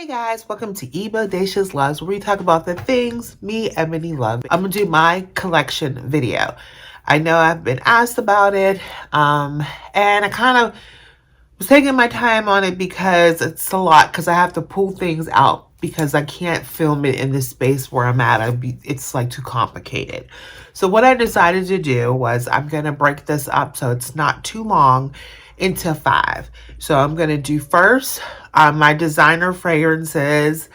Hey guys, welcome to Bodacious Loves, where we talk about the things me, Ebony, love. I'm gonna do my collection video. I know I've been asked about it, and I kind of was taking my time on it because it's a lot, because I have to pull things out because I can't film it in the space where I'm at. It's like too complicated. So what I decided to do was I'm gonna break this up so it's not too long into 5. So I'm gonna do first my designer fragrances,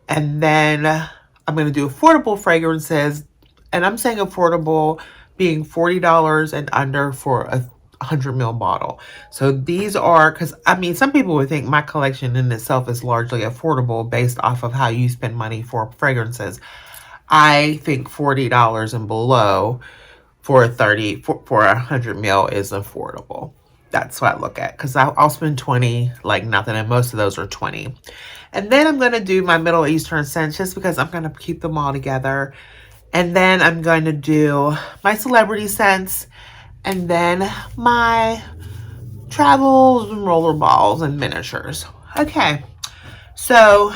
and then I'm gonna do affordable fragrances, and I'm saying affordable being $40 and under for a 100 ml bottle. So these are, because I mean, some people would think my collection in itself is largely affordable based off of how you spend money for fragrances. I think $40 and below for for 100 ml is affordable. That's what I look at, because I'll spend 20 like nothing, and most of those are 20. And then I'm going to do my Middle Eastern scents just because I'm going to keep them all together. And then I'm going to do my celebrity scents, and then my travels and rollerballs and miniatures. Okay, so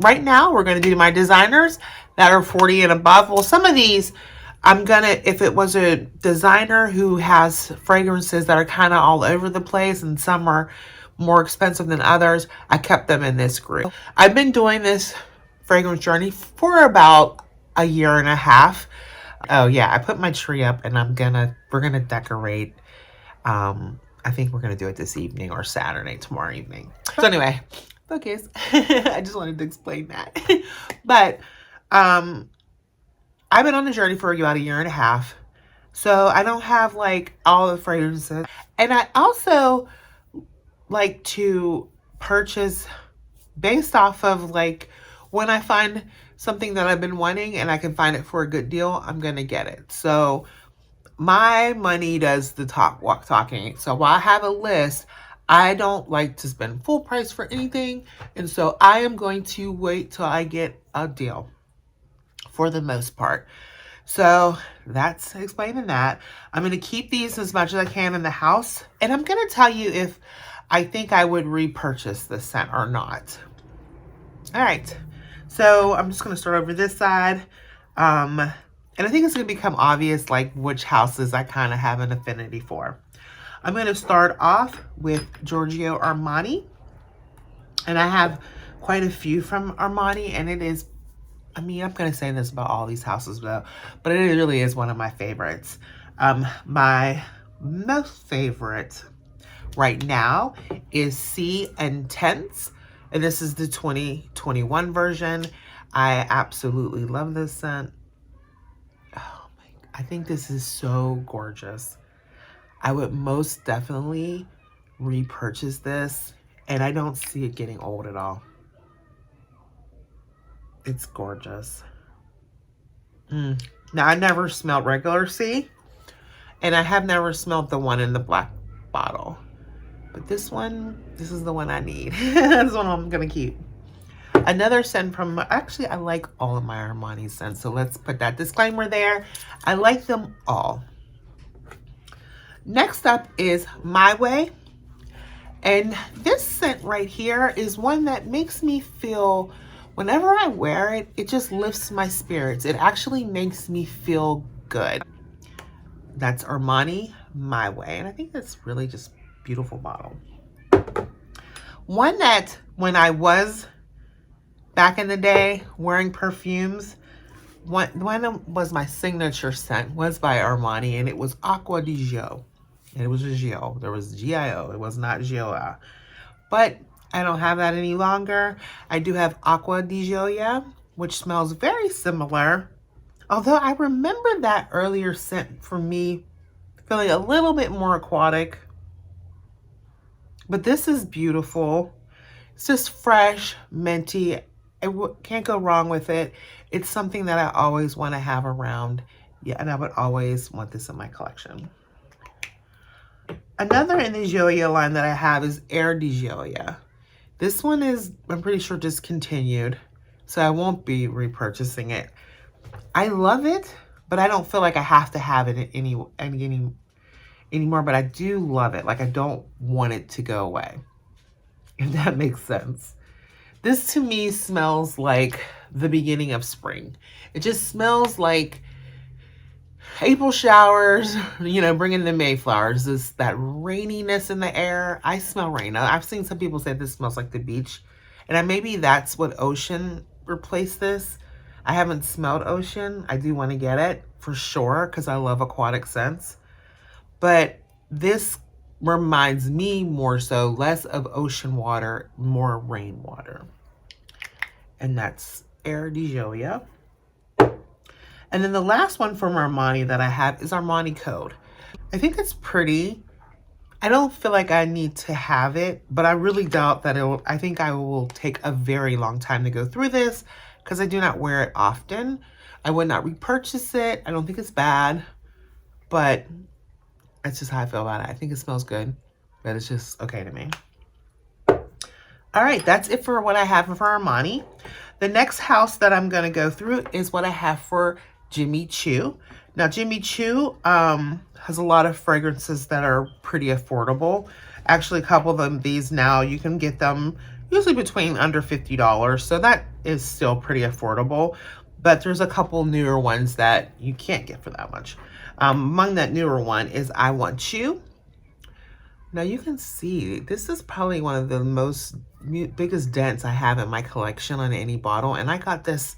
right now we're going to do my designers that are 40 and above. Well, some of these I'm gonna, if it was a designer who has fragrances that are kind of all over the place and some are more expensive than others, I kept them in this group. I've been doing this fragrance journey for about a year and a half. Oh yeah, I put my tree up, and we're gonna decorate. I think we're gonna do it this evening or Saturday, tomorrow evening. So anyway, focus. I just wanted to explain that. But I've been on the journey for about a year and a half, so I don't have like all the fragrances. And I also like to purchase based off of like when I find something that I've been wanting and I can find it for a good deal, I'm going to get it. So my money does the talking. So while I have a list, I don't like to spend full price for anything. And so I am going to wait till I get a deal for the most part. So that's explaining that. I'm going to keep these as much as I can in the house. And I'm going to tell you if I think I would repurchase this scent or not. All right. So I'm just going to start over this side. And I think it's going to become obvious like which houses I kind of have an affinity for. I'm going to start off with Giorgio Armani. And I have quite a few from Armani, and it is, I mean, I'm going to say this about all these houses, though, but it really is one of my favorites. My most favorite right now is Sea Intense, and this is the 2021 version. I absolutely love this scent. Oh my, I think this is so gorgeous. I would most definitely repurchase this, and I don't see it getting old at all. It's gorgeous. Now, I never smelled regular Sea, and I have never smelled the one in the black bottle. But this is the one I need. That's one I'm going to keep. Another scent from, actually, I like all of my Armani scents, so let's put that disclaimer there. I like them all. Next up is My Way. And this scent right here is one that makes me feel, whenever I wear it, it just lifts my spirits. It actually makes me feel good. That's Armani My Way. And I think that's really just a beautiful bottle. One that when I was back in the day wearing perfumes, one was my signature scent, was by Armani, and it was Acqua di Gio. And it was a Gio. There was G-I-O. It was not Gioia. But I don't have that any longer. I do have Acqua di Gioia, which smells very similar. Although I remember that earlier scent for me feeling a little bit more aquatic. But this is beautiful. It's just fresh, minty. Can't go wrong with it. It's something that I always want to have around. Yeah, and I would always want this in my collection. Another in the Gioia line that I have is Air di Gioia. This one is, I'm pretty sure, discontinued, so I won't be repurchasing it. I love it, but I don't feel like I have to have it anymore, but I do love it. Like, I don't want it to go away, if that makes sense. This to me smells like the beginning of spring. It just smells like April showers, you know, bringing the Mayflowers. This that raininess in the air. I smell rain. I've seen some people say this smells like the beach, and maybe that's what ocean replaced this. I haven't smelled ocean. I do want to get it for sure because I love aquatic scents. But this reminds me more so less of ocean water, more rainwater, and that's Air de Joia. And then the last one from Armani that I have is Armani Code. I think it's pretty. I don't feel like I need to have it, but I really doubt that I think I will take a very long time to go through this because I do not wear it often. I would not repurchase it. I don't think it's bad, but that's just how I feel about it. I think it smells good, but it's just okay to me. All right, that's it for what I have for Armani. The next house that I'm going to go through is what I have for Jimmy Choo. Now, Jimmy Choo has a lot of fragrances that are pretty affordable. Actually, a couple of them, these now, you can get them usually between under $50. So that is still pretty affordable. But there's a couple newer ones that you can't get for that much. Among that newer one is I Want You. Now you can see, this is probably one of the biggest dents I have in my collection on any bottle. And I got this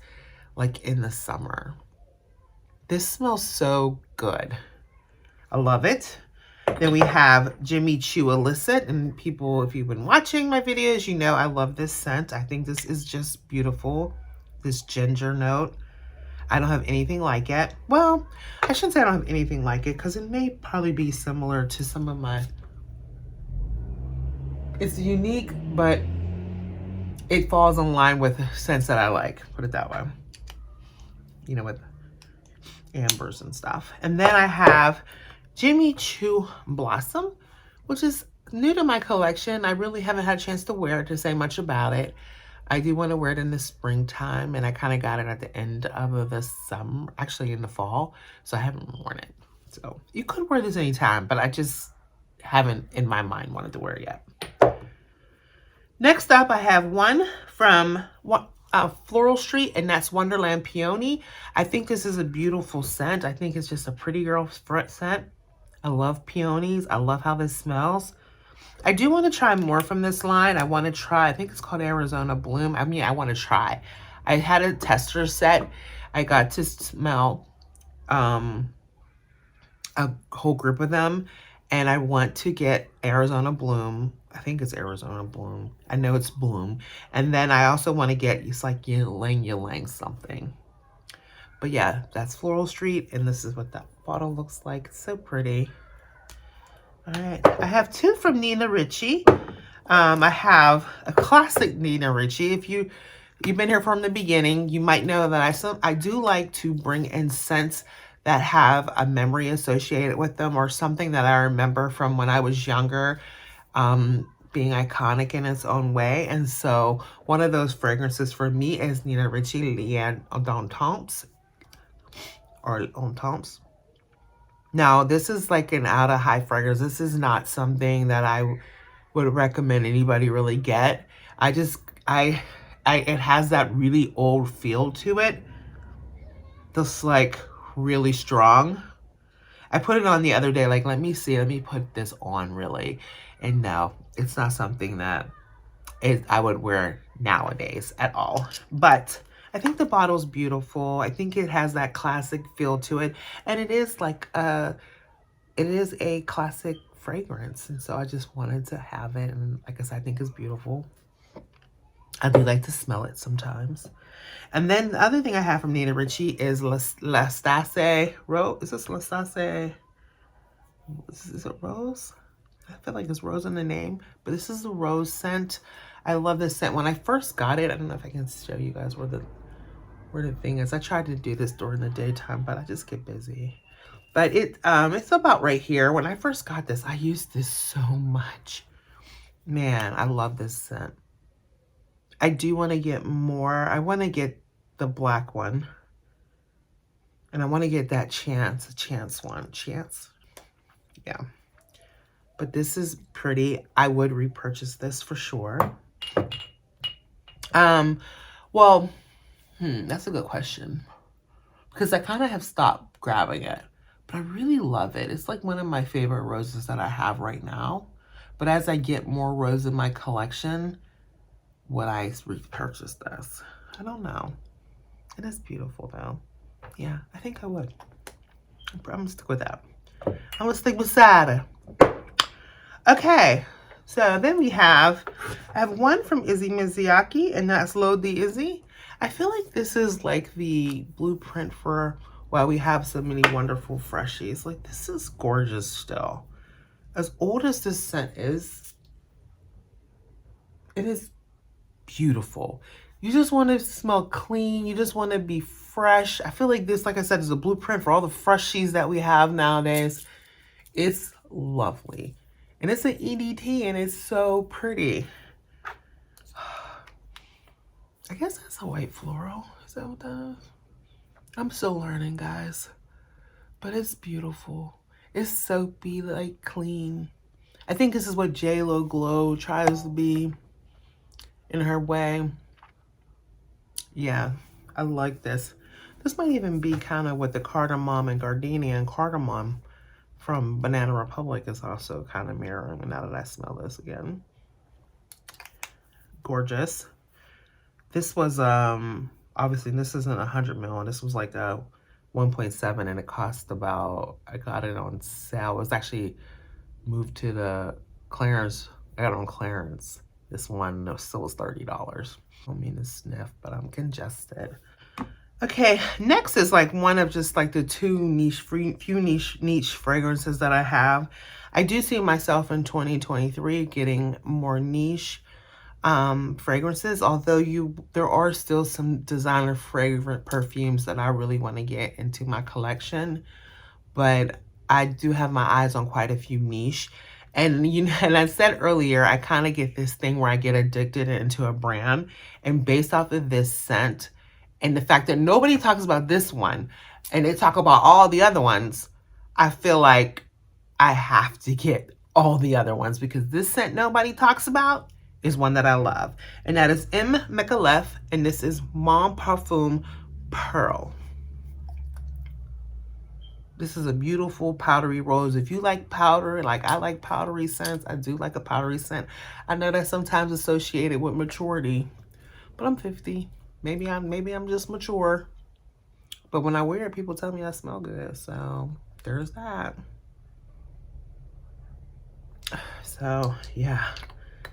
like in the summer. This smells so good. I love it. Then we have Jimmy Choo Illicit. And people, if you've been watching my videos, you know I love this scent. I think this is just beautiful. This ginger note. I don't have anything like it. Well, I shouldn't say I don't have anything like it because it may probably be similar to some of my... It's unique, but it falls in line with scents that I like. Put it that way. You know, with ambers and stuff. And then I have Jimmy Choo Blossom, which is new to my collection. I really haven't had a chance to wear it to say much about it. I do want to wear it in the springtime, and I kind of got it at the end of the summer, actually in the fall, so I haven't worn it. So you could wear this anytime, but I just haven't in my mind wanted to wear it yet. Next up, I have one from Floral Street, and that's Wonderland Peony. I think this is a beautiful scent. I think it's just a pretty girl scent. I love peonies. I love how this smells. I do want to try more from this line. I want to try, I think it's called Arizona Bloom. I mean, I want to try. I had a tester set. I got to smell a whole group of them, and I want to get Arizona Bloom. I think it's Arizona Bloom. I know it's Bloom. And then I also want to get, it's like ylang something. But yeah, that's Floral Street, and this is what that bottle looks like. It's so pretty. All right, I have two from Nina Ricci. I have a classic Nina Ricci. If you've been here from the beginning, you might know that I do like to bring in scents that have a memory associated with them or something that I remember from when I was younger, being iconic in its own way. And so one of those fragrances for me is Nina Ricci Liane d'Antemps or Antemps. Now, this is like an out of high fragrance. This is not something that I would recommend anybody really get. It has that really old feel to it. That's like really strong. I put it on the other day, like, let me put this on really. And no, it's not something that I would wear nowadays at all. But I think the bottle's beautiful. I think it has that classic feel to it. And it is like it is a classic fragrance. And so I just wanted to have it. And like I said, I think it's beautiful. I do like to smell it sometimes. And then the other thing I have from Nina Ricci is La Stasse Rose. Is this La Stasse? Is it Rose? I feel like there's rose in the name, but this is the rose scent. I love this scent. When I first got it, I don't know if I can show you guys where the thing is. I tried to do this during the daytime, but I just get busy. But it's about right here. When I first got this, I used this so much. Man, I love this scent. I do want to get more. I want to get the black one. And I want to get that Chance one. Chance? Yeah. But this is pretty. I would repurchase this for sure. Well, that's a good question. Because I kind of have stopped grabbing it. But I really love it. It's like one of my favorite roses that I have right now. But as I get more roses in my collection, would I repurchase this? I don't know. It is beautiful though. Yeah, I think I would. I'm gonna stick with that. I'm gonna stick with cider. Okay, so then I have one from Izzy Mizuyaki, and that's Load the Izzy. I feel like this is like the blueprint for why we have so many wonderful freshies. Like, this is gorgeous still. As old as this scent is, it is beautiful. You just want to smell clean. You just want to be fresh. I feel like this, like I said, is a blueprint for all the freshies that we have nowadays. It's lovely. And it's an EDT and it's so pretty. I guess that's a white floral. Is that what that is? I'm still learning, guys. But it's beautiful. It's soapy, like clean. I think this is what J.Lo Glow tries to be in her way. Yeah, I like this. This might even be kind of what the cardamom and gardenia and cardamom from Banana Republic is also kind of mirroring now that I smell this again. Gorgeous. This was, obviously this isn't 100 ml, and this was like a 1.7, and it cost about, I got it on sale. It was actually moved to the clearance. I got it on clearance. This one still was $30. I don't mean to sniff, but I'm congested. Okay, next is like one of just like the few niche fragrances that I have. I do see myself in 2023 getting more niche fragrances, although there are still some designer fragrant perfumes that I really want to get into my collection, but I do have my eyes on quite a few niche. And and I said earlier, I kind of get this thing where I get addicted into a brand, and based off of this scent and the fact that nobody talks about this one and they talk about all the other ones, I feel like I have to get all the other ones because this scent nobody talks about is one that I love. And that is M. Micallef, and this is Mon Parfum Pearl. This is a beautiful powdery rose. If you like powder, like I like powdery scents, I do like a powdery scent. I know that's sometimes associated with maturity, but I'm 50. Maybe I'm just mature. But when I wear it, people tell me I smell good. So there's that. So yeah,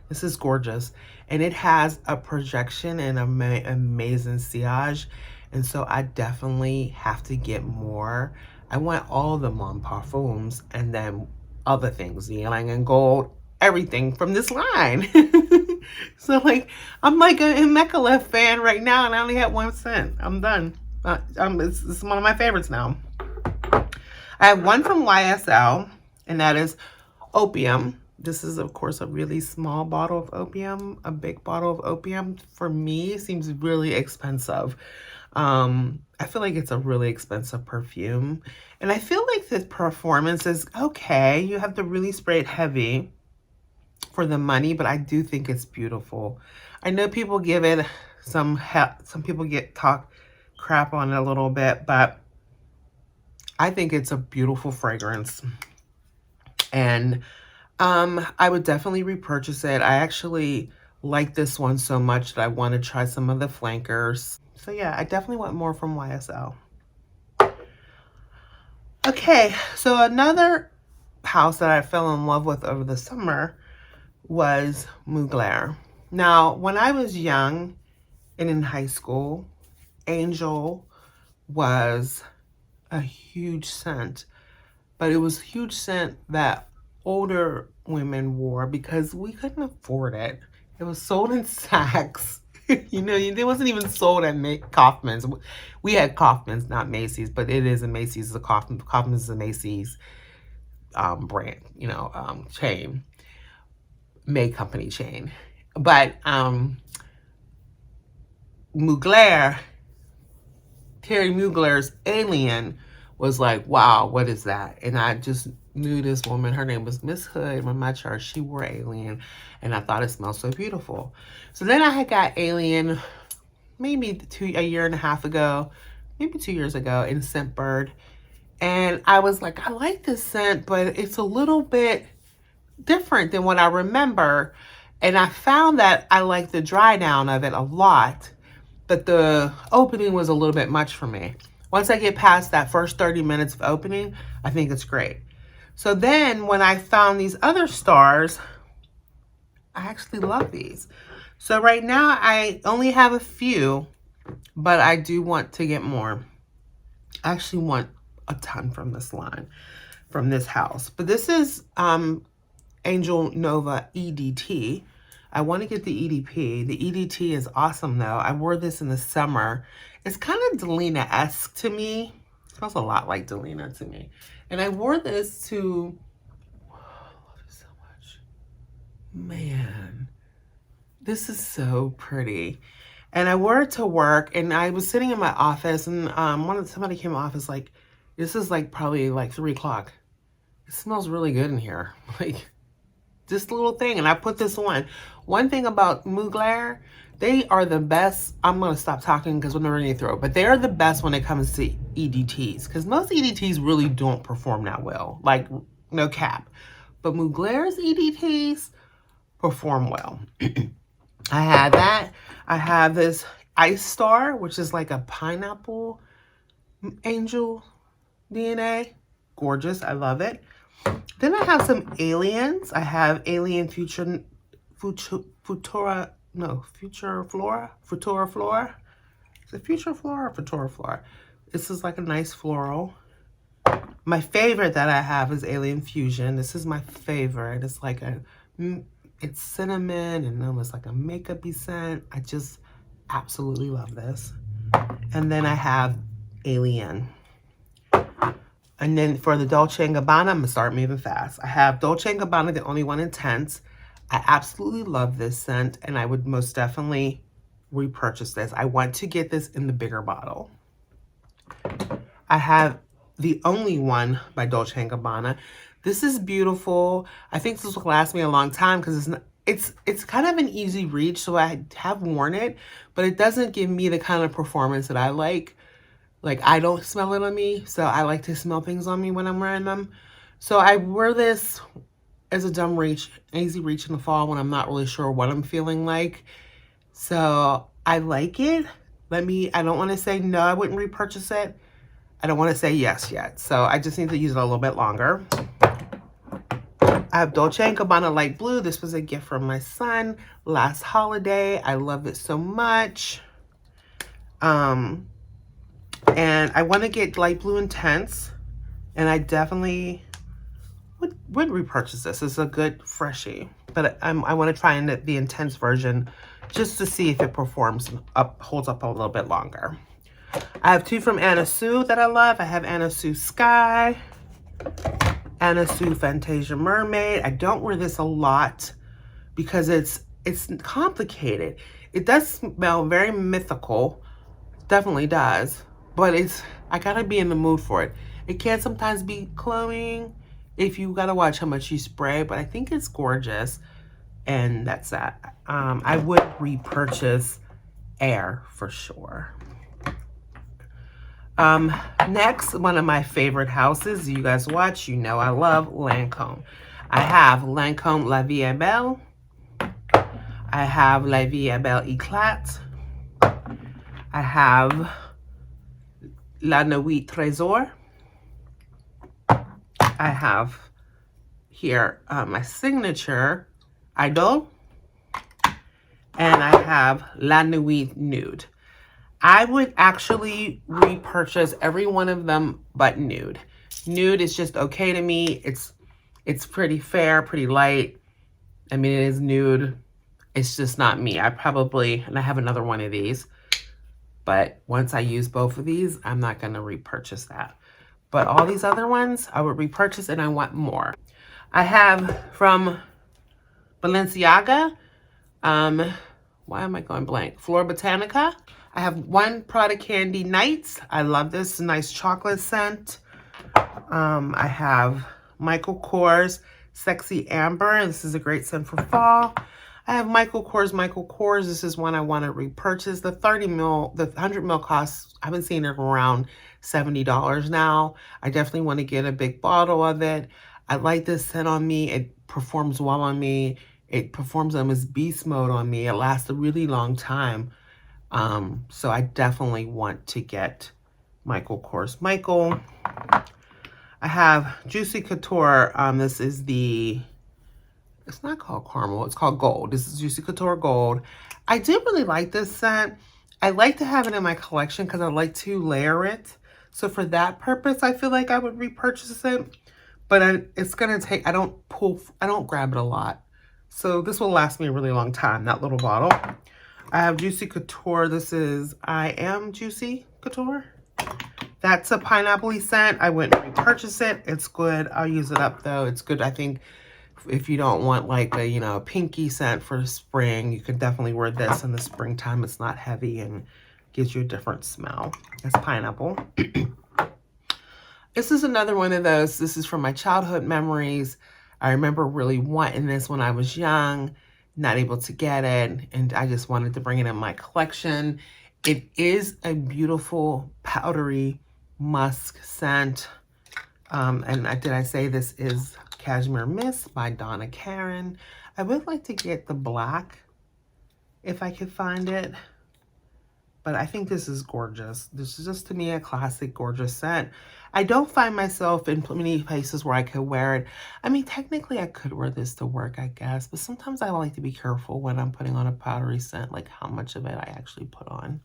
this is gorgeous. And it has a projection and amazing sillage. And so I definitely have to get more. I want all the Mon Parfums and then other things, ylang and gold, everything from this line. So like, I'm like a Micallef fan right now, and I only have 1 scent. I'm done. It's one of my favorites now. I have one from YSL, and that is Opium. This is, of course, a really small bottle of opium. A big bottle of opium, for me, seems really expensive. I feel like it's a really expensive perfume. And I feel like the performance is okay. You have to really spray it heavy for the money, but I do think it's beautiful. I know people give it some people talk crap on it a little bit, but I think it's a beautiful fragrance. And I would definitely repurchase it. I actually like this one so much that I want to try some of the flankers. So yeah, I definitely want more from YSL. Okay, so another house that I fell in love with over the summer was Mugler. Now, when I was young and in high school, Angel was a huge scent, but it was a huge scent that older women wore because we couldn't afford it. It was sold in Saks. It wasn't even sold at Kaufman's. We had Kaufman's, not Macy's, but it is a Macy's. Kaufman's is a Macy's brand, chain, May company chain. But Mugler, Terry Mugler's Alien was like, wow, what is that? And I just knew this woman, her name was Miss Hood, in my church. She wore Alien, and I thought it smelled so beautiful. So then I had got Alien maybe a year and a half ago, maybe 2 years ago in Scentbird. And I was like, I like this scent, but it's a little bit different than what I remember. And I found that I like the dry down of it a lot, but the opening was a little bit much for me. Once I get past that first 30 minutes of opening, I think it's great. So then when I found these other stars, I actually love these. So right now I only have a few, but I do want to get more. I actually want a ton from this line, from this house. But this is Angel Nova EDT. I want to get the EDP. The EDT is awesome though. I wore this in the summer. It's kind of Delina-esque to me. It smells a lot like Delina to me. And I wore this to, oh, I love it so much. Man, this is so pretty. And I wore it to work, and I was sitting in my office, and somebody came in my office like, this is like probably like 3 o'clock. It smells really good in here. Like, this little thing, and I put this on. One thing about Mugler, they are the best. I'm going to stop talking because we're running through it, but they are the best when it comes to EDTs, because most EDTs really don't perform that well, like no cap. But Mugler's EDTs perform well. I had that. I have this Ice Star, which is like a pineapple angel DNA. Gorgeous. I love it. Then I have some aliens. I have Alien Futura Flora. Is it Futura Flora or Futura Flora? This is like a nice floral. My favorite that I have is Alien Fusion. This is my favorite. It's like it's cinnamon and almost like a makeup-y scent. I just absolutely love this. And then I have Alien. And then for the Dolce & Gabbana, I'm going to start moving fast. I have Dolce & Gabbana, the Only One Intense. I absolutely love this scent, and I would most definitely repurchase this. I want to get this in the bigger bottle. I have the Only One by Dolce & Gabbana. This is beautiful. I think this will last me a long time because it's kind of an easy reach, so I have worn it, but it doesn't give me the kind of performance that I like. Like, I don't smell it on me, so I like to smell things on me when I'm wearing them. So I wear this as a dumb reach, easy reach in the fall when I'm not really sure what I'm feeling like. So I like it. I don't want to say no, I wouldn't repurchase it. I don't want to say yes yet. So I just need to use it a little bit longer. I have Dolce & Gabbana Light Blue. This was a gift from my son last holiday. I love it so much. And I want to get Light Blue Intense, and I definitely would repurchase this. It's a good freshie, but I want to try the Intense version just to see if it holds up a little bit longer. I have 2 from Anna Sue that I love. I have Anna Sue Sky, Anna Sue Fantasia Mermaid. I don't wear this a lot because it's complicated. It does smell very mythical, definitely does. But I gotta be in the mood for it. It can sometimes be cloying if you gotta watch how much you spray, but I think it's gorgeous. And that's that. I would repurchase Air for sure. Next, one of my favorite houses, you guys watch, you know I love Lancome. I have Lancome La Vie est Belle. I have La Vie est Belle Éclate. I have La Nuit Trésor. I have here my signature Idol. And I have La Nuit Nude. I would actually repurchase every one of them but Nude. Nude is just okay to me. It's pretty fair, pretty light. I mean, it is nude. It's just not me. And I have another one of these. But once I use both of these, I'm not going to repurchase that. But all these other ones, I would repurchase, and I want more. I have from Balenciaga, why am I going blank? Flor Botanica. I have one Prada Candy Nights. I love this nice chocolate scent. I have Michael Kors Sexy Amber. This is a great scent for fall. I have Michael Kors. This is one I want to repurchase. The 30 mil, the 100 mil costs, I've been seeing it around $70 now. I definitely want to get a big bottle of it. I like this scent on me. It performs well on me. It performs on as beast mode on me. It lasts a really long time. So I definitely want to get Michael Kors. I have Juicy Couture. This is it's not called caramel, it's called gold. This is Juicy Couture Gold. I do really like this scent. I like to have it in my collection because I like to layer it. So for that purpose, I feel like I would repurchase it. But it's gonna take, I don't grab it a lot. So this will last me a really long time, that little bottle. I have Juicy Couture. This is I Am Juicy Couture. That's a pineapple-y scent. I wouldn't repurchase it. It's good. I'll use it up though. It's good, I think, if you don't want like a, a pinky scent for spring, you could definitely wear this in the springtime. It's not heavy and gives you a different smell. That's pineapple. This is another one of those. This is from my childhood memories. I remember really wanting this when I was young, not able to get it, and I just wanted to bring it in my collection. It is a beautiful powdery musk scent. Did I say this is Cashmere Mist by Donna Karan? I would like to get the black if I could find it. But I think this is gorgeous. This is just, to me, a classic, gorgeous scent. I don't find myself in many places where I could wear it. I mean, technically, I could wear this to work, I guess. But sometimes I like to be careful when I'm putting on a powdery scent, like how much of it I actually put on.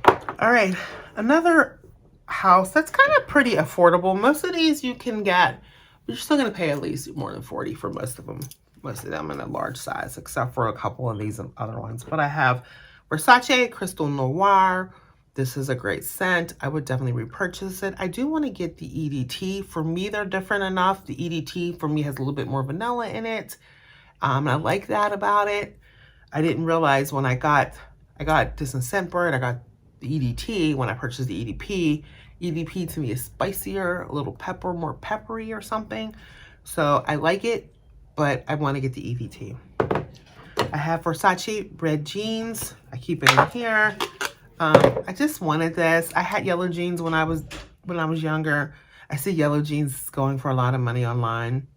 All right, another house that's kind of pretty affordable. Most of these you can get, but you're still going to pay at least more than $40 for most of them. Most of them in a large size, except for a couple of these and other ones. But I have Versace Crystal Noir. This is a great scent. I would definitely repurchase it. I do want to get the EDT. For me, they're different enough. The EDT for me has a little bit more vanilla in it. And I like that about it. I didn't realize when I got this in Scentbird, I got the EDT when I purchased the EDP. EDP to me is spicier, a little pepper, more peppery or something. So I like it, but I want to get the EDT. I have Versace red jeans. I keep it in here. I just wanted this. I had yellow jeans when I was younger. I see yellow jeans going for a lot of money online.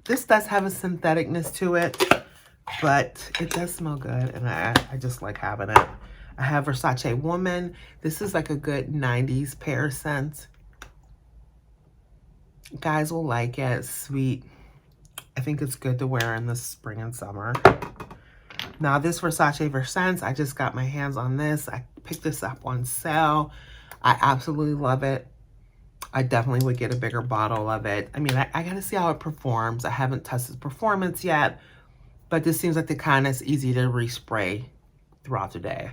This does have a syntheticness to it, but it does smell good, and I just like having it. I have Versace Woman. This is like a good 90s pear scent. Guys will like it. It's sweet. I think it's good to wear in the spring and summer. Now this Versace Versance, I just got my hands on this. I picked this up on sale. I absolutely love it. I definitely would get a bigger bottle of it. I mean, I gotta see how it performs. I haven't tested performance yet, but this seems like the kind that's easy to respray throughout the day.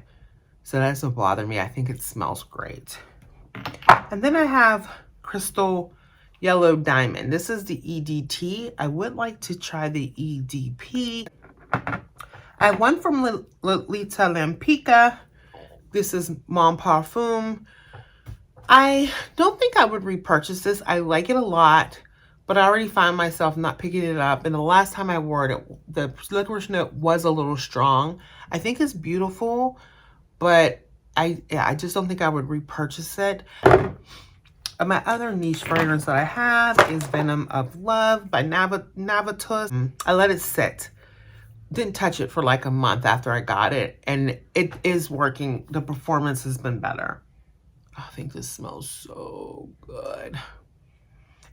So that doesn't bother me. I think it smells great. And then I have Crystal Yellow Diamond. This is the EDT. I would like to try the EDP. I have one from Lolita Lampica. This is Mon Parfum. I don't think I would repurchase this. I like it a lot, but I already find myself not picking it up. And the last time I wore it, the licorice note was a little strong. I think it's beautiful, but I just don't think I would repurchase it. My other niche fragrance that I have is Venom of Love by Navitus. I let it sit. Didn't touch it for like a month after I got it, and it is working. The performance has been better. I think this smells so good.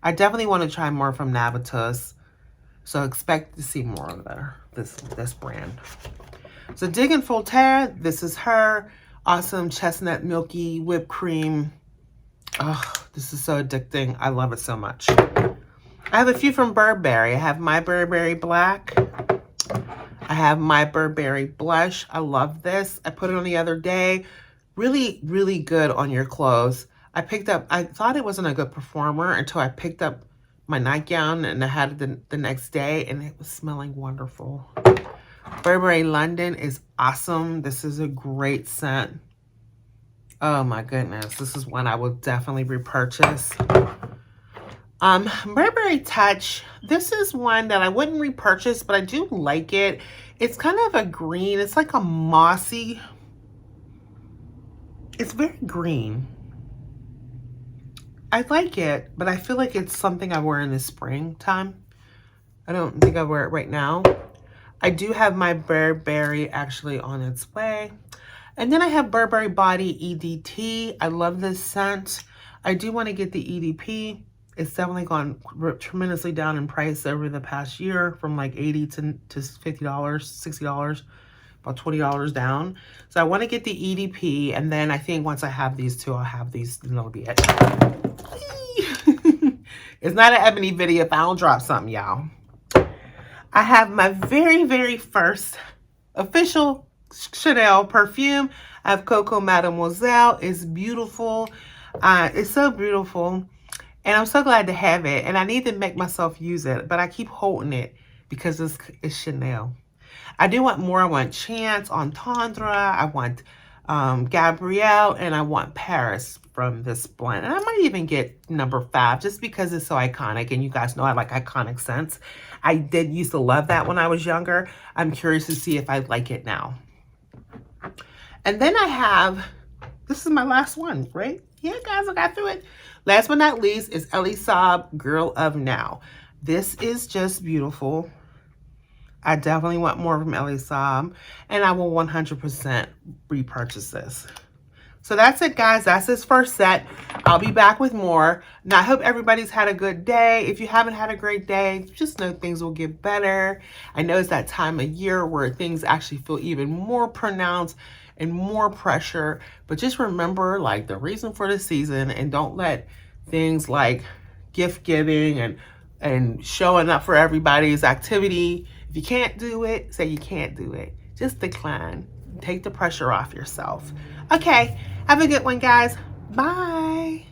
I definitely want to try more from Navitus, so expect to see more of this brand. So Diggin' Voltaire, this is her. Awesome chestnut milky whipped cream. Oh, this is so addicting. I love it so much. I have a few from Burberry. I have My Burberry Black. I have My Burberry Blush. I love this. I put it on the other day. Really, really good on your clothes. I thought it wasn't a good performer until I picked up my nightgown and I had it the next day, and it was smelling wonderful. Burberry London is awesome. This is a great scent. Oh my goodness. This is one I will definitely repurchase. Burberry Touch. This is one that I wouldn't repurchase, but I do like it. It's kind of a green. It's like a mossy. It's very green. I like it, but I feel like it's something I wear in the springtime. I don't think I wear it right now. I do have my Burberry actually on its way. And then I have Burberry Body EDT. I love this scent. I do want to get the EDP. It's definitely gone tremendously down in price over the past year from like $80 to $50, $60, about $20 down. So I want to get the EDP. And then I think once I have these two, I'll have these and that'll be it. It's not an ebony video if I don't drop something, y'all. I have my very, very first official Chanel perfume. I have Coco Mademoiselle. It's beautiful. It's so beautiful. And I'm so glad to have it. And I need to make myself use it. But I keep holding it because it's Chanel. I do want more. I want Chance, Entendre. I want Gabrielle. And I want Paris from this blend. And I might even get number 5 just because it's so iconic. And you guys know I like iconic scents. I did used to love that when I was younger. I'm curious to see if I like it now. And then I have, this is my last one, right? Yeah, guys, I got through it. Last but not least is Elie Saab Girl of Now. This is just beautiful. I definitely want more from Elie Saab, and I will 100% repurchase this. So that's it, guys. That's his first set. I'll be back with more. Now, I hope everybody's had a good day. If you haven't had a great day, just know things will get better. I know it's that time of year where things actually feel even more pronounced and more pressure. But just remember, like, the reason for the season, and don't let things like gift giving and showing up for everybody's activity. If you can't do it, say you can't do it. Just decline. Take the pressure off yourself. Okay, have a good one, guys. Bye.